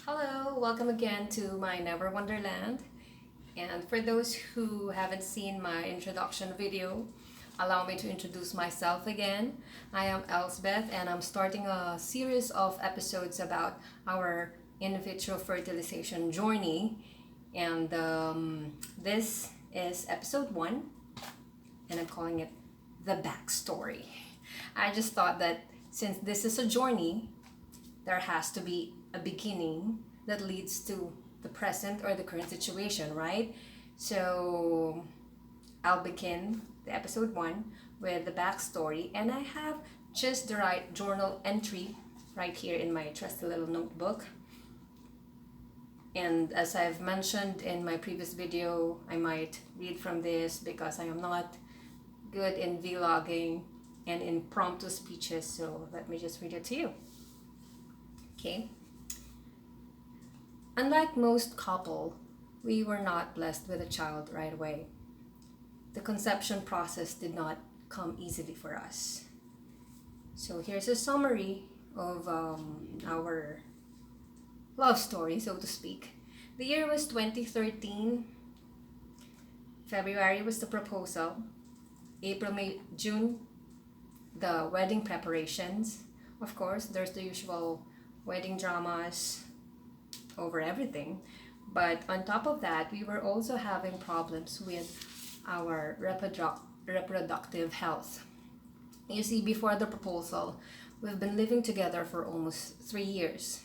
Hello, welcome again to my Never Wonderland. And for those who haven't seen my introduction video, allow me to introduce myself again. I am L.S.E and I'm starting a series of episodes about our in vitro fertilization journey. And this is episode 1, and I'm calling it The Backstory. I just thought that since this is a journey, there has to be a beginning that leads to the present or the current situation, right? So I'll begin the episode 1 with the backstory, and I have just the right journal entry right here in my trusty little notebook. And as I've mentioned in my previous video, I might read from this because I am not good in vlogging and impromptu speeches, so let me just read it to you. Okay. Unlike most couple, we were not blessed with a child right away. The conception process did not come easily for us. So here's a summary of our love story, so to speak. The year was 2013. February was the proposal. April, May, June, the wedding preparations. Of course, there's the usual wedding dramas over everything. But on top of that, we were also having problems with our reproductive health. You see, before the proposal, we've been living together for almost 3 years.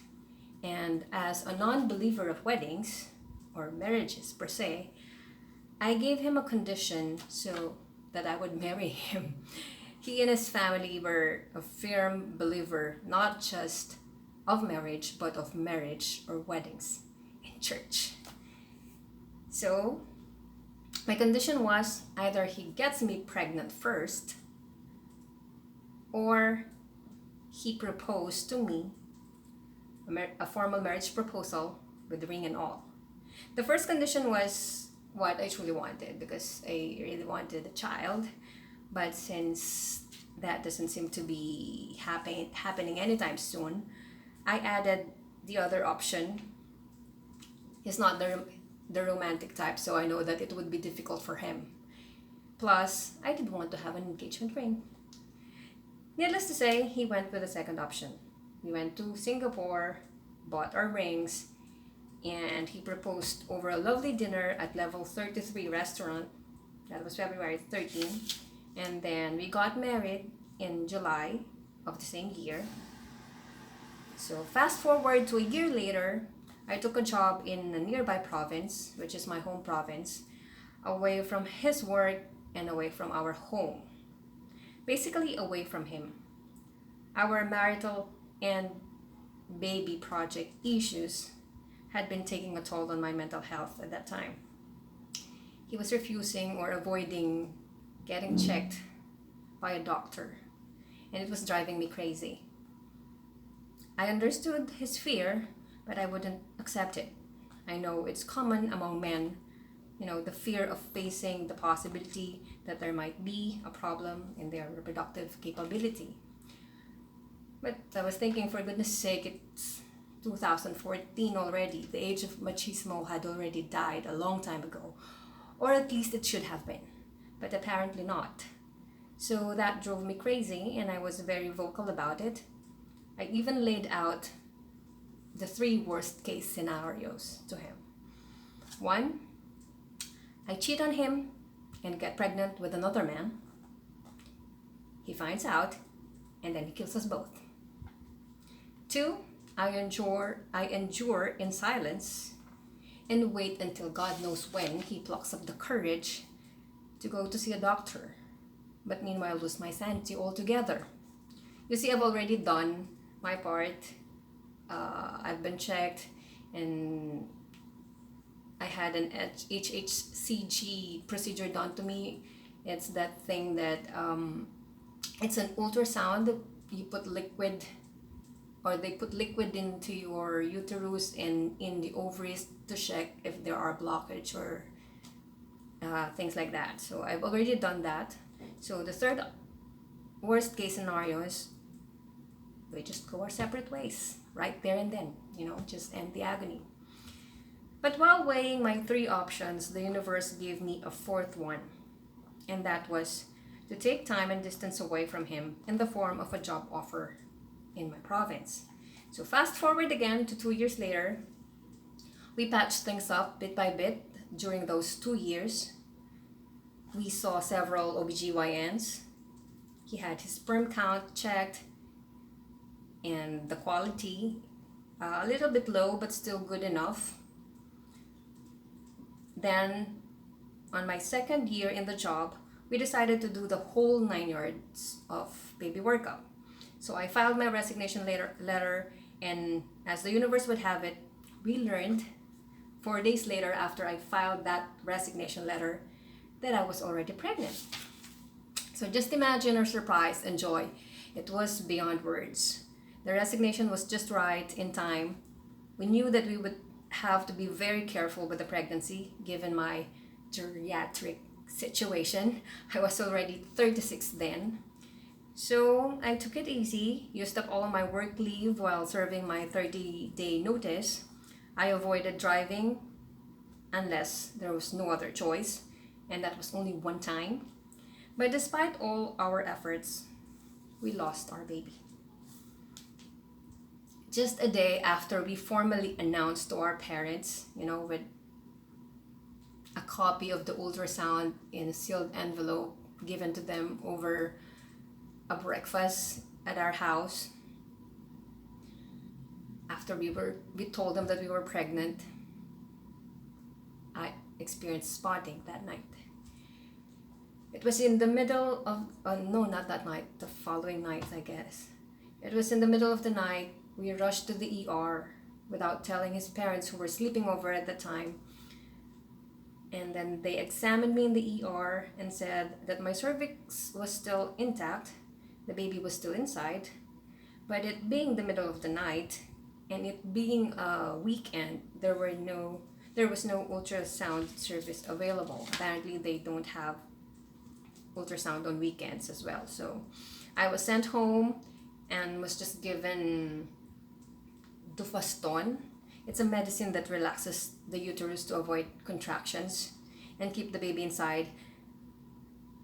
And as a non-believer of weddings, or marriages per se, I gave him a condition so that I would marry him. He and his family were a firm believer, not just of marriage, but of marriage or weddings in church. So my condition was either he gets me pregnant first, or he proposed to me a formal marriage proposal with ring and all. The first condition was what I truly wanted, because I really wanted a child. But since that doesn't seem to be happening anytime soon, I added the other option. He's not the romantic type, so I know that it would be difficult for him. Plus, I did want to have an engagement ring. Needless to say, he went with the second option. We went to Singapore, bought our rings, and he proposed over a lovely dinner at Level 33 restaurant. That was February 13. And then we got married in July of the same year. So fast forward to a year later, I took a job in a nearby province, which is my home province, away from his work and away from our home. Basically away from him. Our marital and baby project issues had been taking a toll on my mental health at that time. He was refusing or avoiding getting checked by a doctor, and it was driving me crazy. I understood his fear, but I wouldn't accept it. I know it's common among men, the fear of facing the possibility that there might be a problem in their reproductive capability. But I was thinking, for goodness sake, it's 2014 already. The age of machismo had already died a long time ago. Or at least it should have been. But apparently not. So that drove me crazy, and I was very vocal about it. I even laid out the 3 worst case scenarios to him. 1, I cheat on him and get pregnant with another man. He finds out, and then he kills us both. 2, I endure in silence and wait until God knows when he plucks up the courage to go to see a doctor, but meanwhile lose my sanity altogether. You see, I've already done my part. I've been checked, and I had an HHCG procedure done to me. It's that thing that it's an ultrasound that you put liquid, or they put liquid into your uterus and in the ovaries to check if there are blockage or things like that. So I've already done that. So the third worst case scenario is we just go our separate ways right there and then. just end the agony. But while weighing my three options, the universe gave me a fourth one, and that was to take time and distance away from him in the form of a job offer in my province. So fast forward again to 2 years later, we patched things up bit by bit. During those 2 years, we saw several OBGYNs. He had his sperm count checked and the quality a little bit low but still good enough. Then on my second year in the job, we decided to do the whole 9 yards of baby workup. So I filed my resignation letter, and as the universe would have it, we learned 4 days later after I filed that resignation letter that I was already pregnant. So just imagine our surprise and joy. It was beyond words. The resignation was just right in time. We knew that we would have to be very careful with the pregnancy given my geriatric situation. I was already 36 then. So I took it easy, used up all of my work leave while serving my 30-day notice. I avoided driving unless there was no other choice, and that was only one time. But despite all our efforts, we lost our baby. Just a day after we formally announced to our parents, with a copy of the ultrasound in a sealed envelope given to them over a breakfast at our house. After we told them that we were pregnant, I experienced spotting that night. It was in the middle of, no, not that night, the following night, I guess. It was in the middle of the night. We rushed to the ER without telling his parents, who were sleeping over at the time. And then they examined me in the ER and said that my cervix was still intact, the baby was still inside, but it being the middle of the night and it being a weekend, there was no ultrasound service available. Apparently they don't have ultrasound on weekends as well. So I was sent home and was just given Dufaston. It's a medicine that relaxes the uterus to avoid contractions and keep the baby inside.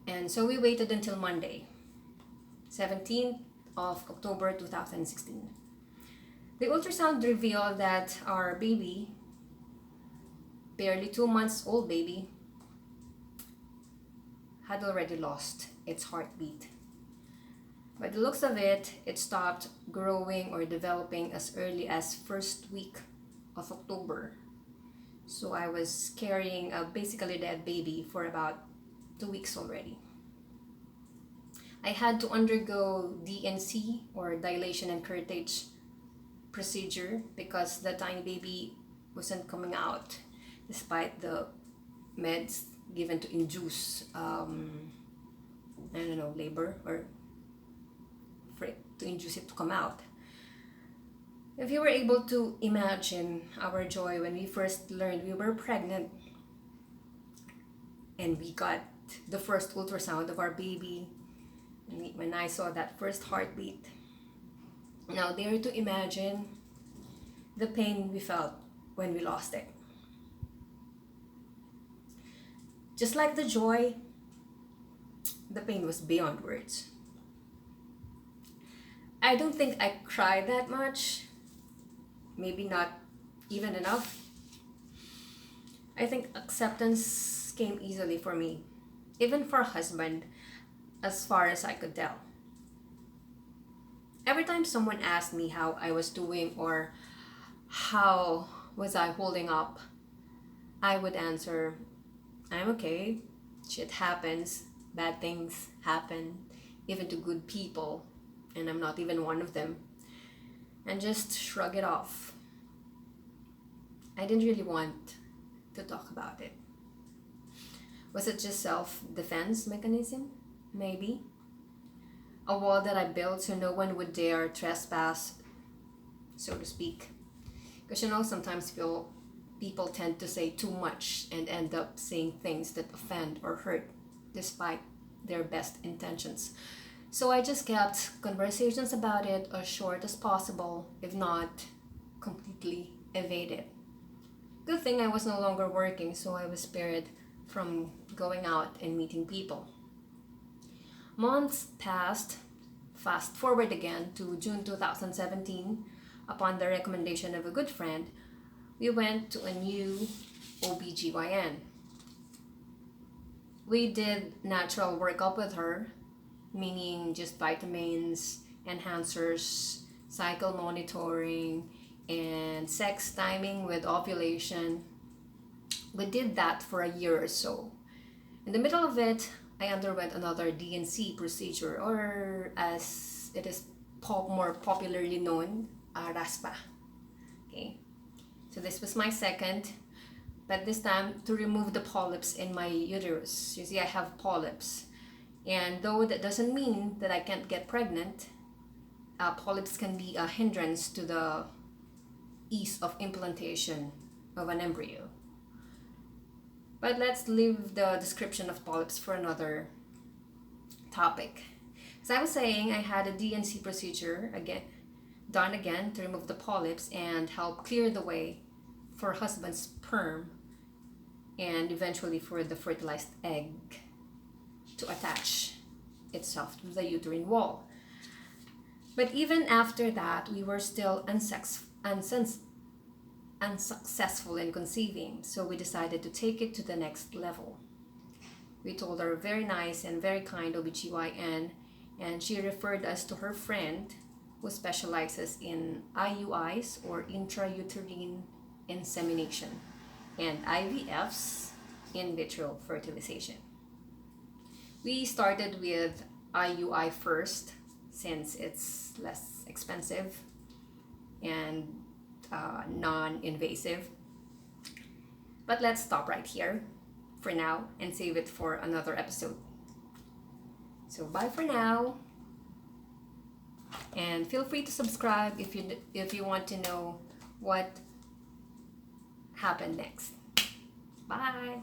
And so we waited until Monday, 17th of October 2016. The ultrasound revealed that our baby, barely 2 months old baby, had already lost its heartbeat. By the looks of it, it stopped growing or developing as early as first week of October. So I was carrying a basically dead baby for about 2 weeks already. I had to undergo DNC, or dilation and curettage procedure, because the tiny baby wasn't coming out despite the meds given to induce labor, or to induce it to come out. If you were able to imagine our joy when we first learned we were pregnant and we got the first ultrasound of our baby, when I saw that first heartbeat. Now dare to imagine the pain we felt when we lost it. Just like the joy, the pain was beyond words. I don't think I cried that much, maybe not even enough. I think acceptance came easily for me, even for a husband, as far as I could tell. Every time someone asked me how I was doing or how was I holding up, I would answer, I'm okay, shit happens, bad things happen, even to good people, and I'm not even one of them, and just shrug it off. I didn't really want to talk about it. Was it just self-defense mechanism? Maybe. A wall that I built so no one would dare trespass, so to speak. Because sometimes people tend to say too much and end up saying things that offend or hurt despite their best intentions. So I just kept conversations about it as short as possible, if not completely evaded. Good thing I was no longer working, so I was spared from going out and meeting people. Months passed. Fast forward again to June 2017. Upon the recommendation of a good friend, we went to a new OBGYN. We did natural workup with her, meaning just vitamins, enhancers, cycle monitoring, and sex timing with ovulation. We did that for a year or so. In the middle of it, I underwent another D&C procedure, or as it is more popularly known, RASPA. Okay, so this was my second, but this time to remove the polyps in my uterus. You see, I have polyps, and though that doesn't mean that I can't get pregnant, polyps can be a hindrance to the ease of implantation of an embryo. But let's leave the description of polyps for another topic. As I was saying, I had a D&C procedure done again to remove the polyps and help clear the way for husband's sperm and eventually for the fertilized egg to attach itself to the uterine wall. But even after that, we were still unsuccessful in conceiving, so we decided to take it to the next level. We told our very nice and very kind OBGYN, and she referred us to her friend who specializes in IUIs, or intrauterine insemination, and IVFs, in vitro fertilization. We started with IUI first since it's less expensive and non-invasive. But let's stop right here for now and save it for another episode. So bye for now, and feel free to subscribe if you want to know what happened next. Bye.